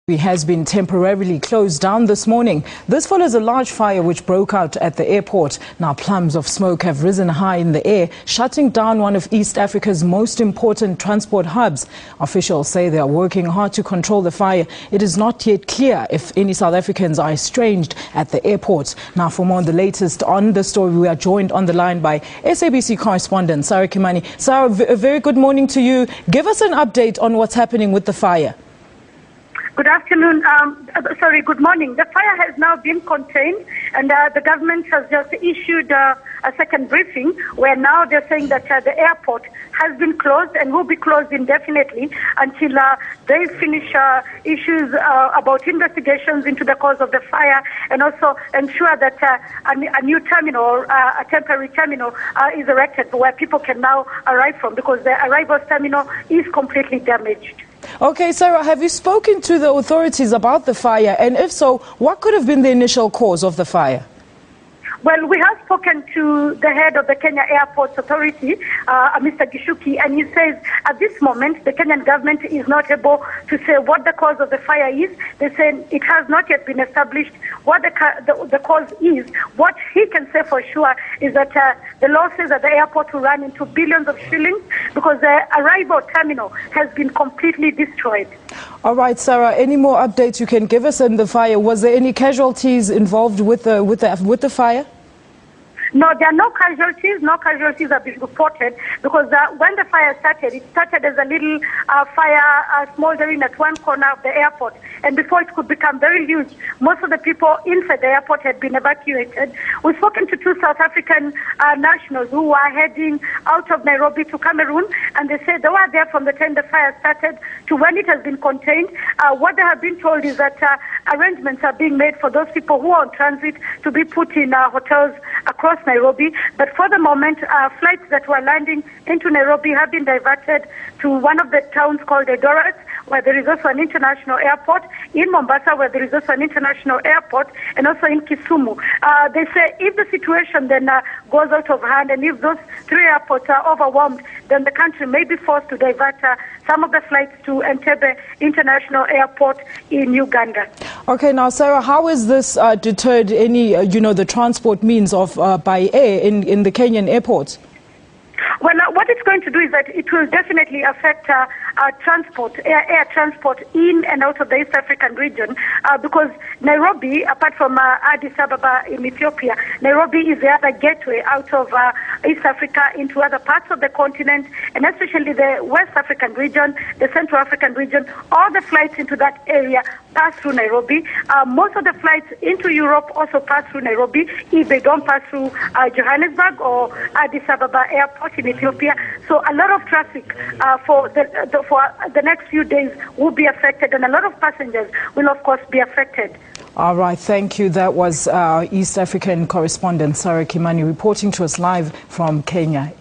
Has been temporarily closed down this morning. This follows a large fire which broke out at the airport. Now plumes of smoke have risen high in the air, shutting down one of East Africa's most important transport hubs. Officials say they are working hard to control the fire. It is not yet clear if any South Africans are estranged at the airport. Now for more on the latest on the story, we are joined on the line by SABC correspondent Sarah Kimani. Sarah, a very good morning to you. Give us an update on what's happening with the fire. Good afternoon. Good morning. The fire has now been contained, and the government has just issued a second briefing where now they're saying that the airport has been closed and will be closed indefinitely until they finish issues about investigations into the cause of the fire, and also ensure that a new terminal, a temporary terminal, is erected where people can now arrive from, because the arrivals terminal is completely damaged. Okay, Sarah, have you spoken to the authorities about the fire? And if so, what could have been the initial cause of the fire? Well, we have spoken to the head of the Kenya Airports Authority, Mr. Gishuki, and he says at this moment the Kenyan government is not able to say what the cause of the fire is. They say it has not yet been established what the cause is. What he can say for sure is that the losses at the airport will run into billions of shillings because the arrival terminal has been completely destroyed. All right, Sarah, any more updates you can give us on the fire? Was there any casualties involved with the fire? No, there are no casualties. No casualties have been reported because when the fire started, it started as a little fire smoldering at one corner of the airport. And before it could become very huge, most of the people inside the airport had been evacuated. We've spoken to two South African nationals who were heading out of Nairobi to Cameroon, and they said they were there from the time the fire started to when it has been contained. What they have been told is that arrangements are being made for those people who are on transit to be put in hotels across Nairobi, but for the moment, flights that were landing into Nairobi have been diverted to one of the towns called Eldoret, where there is also an international airport, in Mombasa, where there is also an international airport, and also in Kisumu. They say if the situation then goes out of hand, and if those three airports are overwhelmed, then the country may be forced to divert some of the flights to Entebbe International Airport in Uganda. Okay, now Sarah, how is this deterred any, the transport means of by air in the Kenyan airports? Well, what it's going to do is that it will definitely affect transport, air transport in and out of the East African region, because Nairobi, apart from Addis Ababa in Ethiopia, Nairobi is the other gateway out of East Africa into other parts of the continent, and especially the West African region, the Central African region. All the flights into that area pass through Nairobi. Most of the flights into Europe also pass through Nairobi if they don't pass through Johannesburg or Addis Ababa Airport in Ethiopia. So a lot of traffic for the next few days will be affected, and a lot of passengers will of course be affected. All right, thank you. That was East African correspondent Sarah Kimani reporting to us live from Kenya.